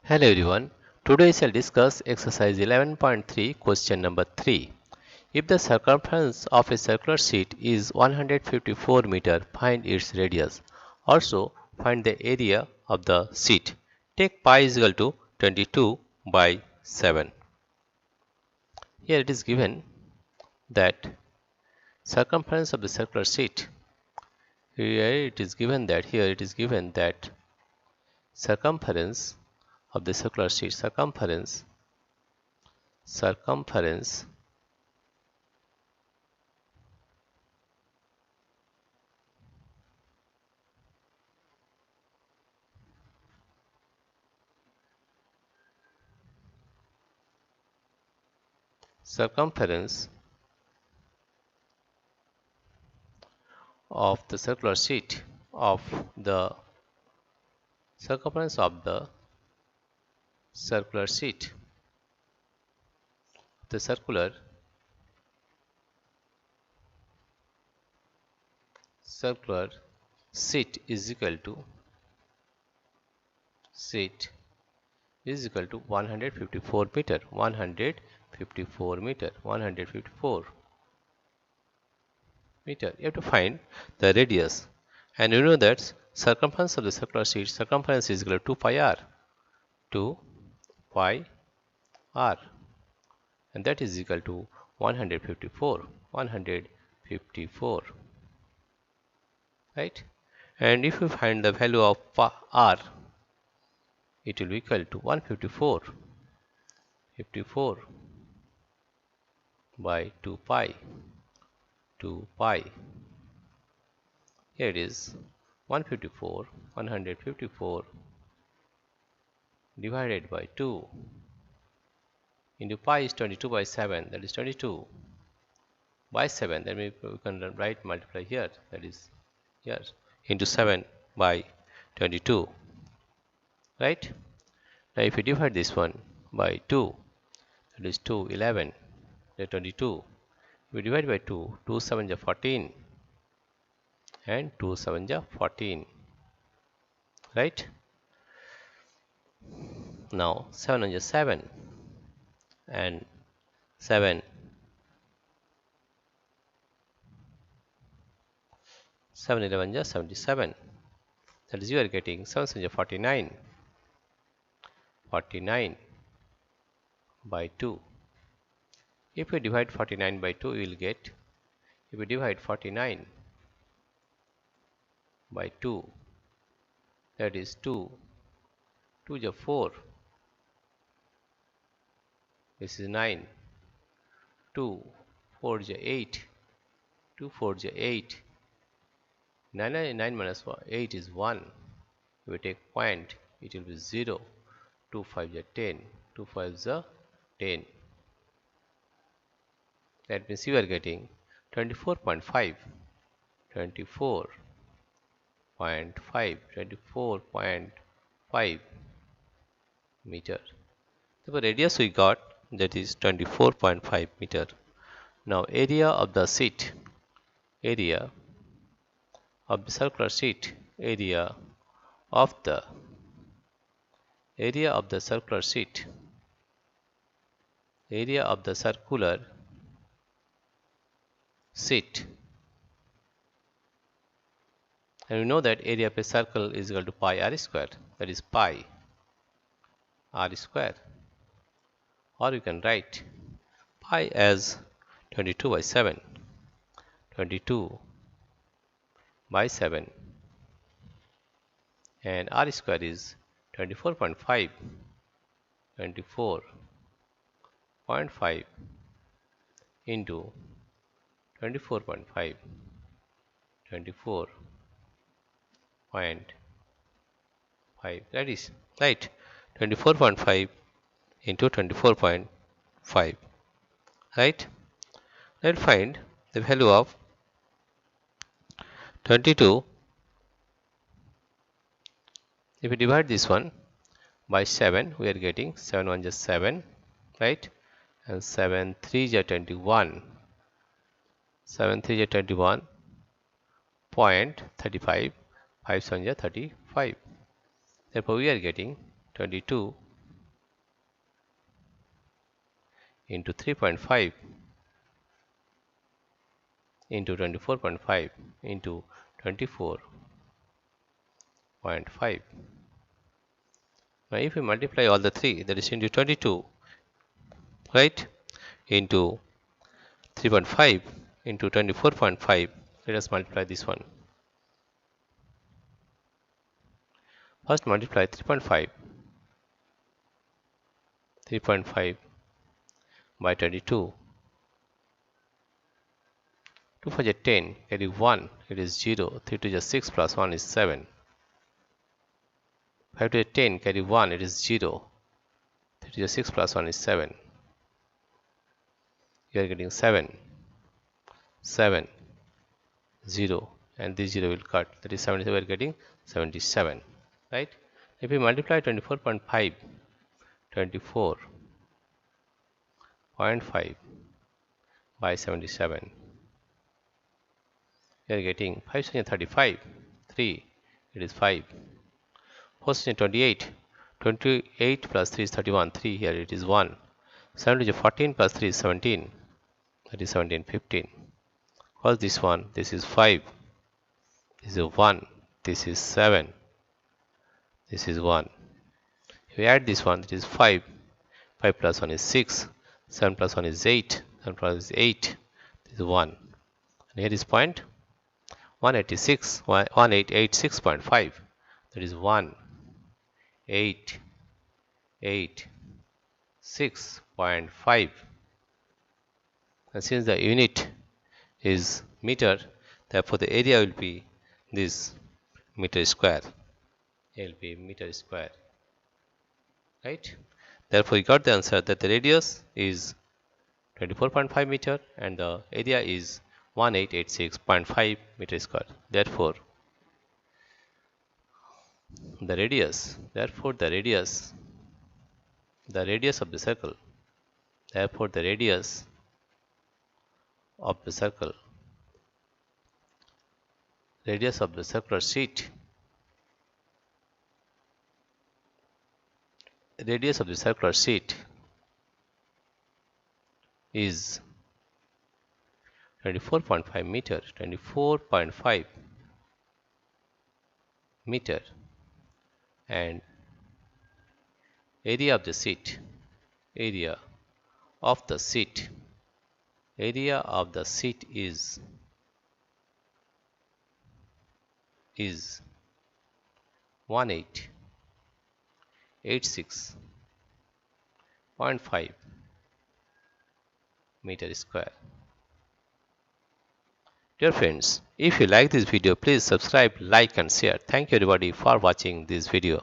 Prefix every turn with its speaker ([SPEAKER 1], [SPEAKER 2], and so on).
[SPEAKER 1] Hello everyone. Today I shall discuss exercise 11.3 question number 3. If the circumference of a circular sheet is 154 meter, find its radius. Also find the area of the sheet. Take pi is equal to 22 by 7. Here it is given that circumference of the circular sheet. Here it is given that circumference of the circular sheet circumference circumference of the circular sheet of the circumference of the circular sheet the circular sheet is equal to 154 meter 154 meter. You have to find the radius, and you know that circumference of the circular sheet circumference is equal to 2 pi r, and that is equal to 154, right? And if you find the value of r, it will be equal to 154 by 2 pi. Here it is 154 divided by 2 into pi is 22 by 7, that is 22 by 7, then we can write multiply here, that is here, into 7 by 22, right? Now if you divide this one by 2, that is 2 11, that 22. We divide by 2, 2 7 is 14, and 2 7 is 14, right? Now 7 is 7, and 7 11 is 77, that is you are getting 7 7 is 49 by 2. If we divide 49 by 2, we will get, if we divide 49 by 2, that is 2 is 4, this is 9, 2 4 is 8, 2 4 is 8, 9 minus 8 is 1. If we take point, it will be 0, 2 5 is 10, 2 5 is 10. That means you are getting 24.5 meter. The radius we got, that is 24.5 meter. Now area of the sheet, area of the circular sheet, area of the circular sheet, area of the circular sheet, and we know that area of a circle is equal to pi r square, that is pi r square, or you can write pi as 22 by 7, 22 by 7, and r square is 24.5 into 24.5, 24.5, that is right, 24.5 into 24.5, right? Let's find the value of 22. If we divide this one by 7, we are getting 7 1 is 7, right? And 7 3 is 21, 7 3 is 21.35, 5 7 is 35. Therefore we are getting 22 into 3.5 into 24.5 into 24.5. Now if we multiply all the three, that is into 22, right, into 3.5 into 24.5. Let us multiply this one. First multiply 3.5 by 22. 2 for 10, carry 1, it is 0. 3 to the 6 plus 1 is 7. 5 to the 10, carry 1, it is 0. 3 to the 6 plus 1 is 7. You are getting 7, 7, 0, and this 0 will cut. That is 77, we are getting 77, right? If we multiply 24.5 by 77, we are getting 5 35, 3, it is 5. 4 28, 28 plus 3 is 31, 3 here it is 1. 7 to the 14 plus 3 is 17, that is 17, 15. First this one, this is 5, this is 1, this is 7, this is 1. If we add this one, it is 5, 5 plus 1 is 6, 7 plus 1 is 8, 7 plus 1 is 8, this is 1. And here is point 186, 1886.5, that is 1886.5. And since the unit is meter, therefore the area will be this meter square. It will be meter square, right? Therefore, we got the answer that the radius is 24.5 meter and the area is 1886.5 meter square. Therefore, the radius of the circle, the radius of the circular sheet, is 24.5 meter, 24.5 meter, and area of the sheet is 1886.5 meter square. Dear friends, if you like this video, please subscribe, like and share. Thank you everybody for watching this video.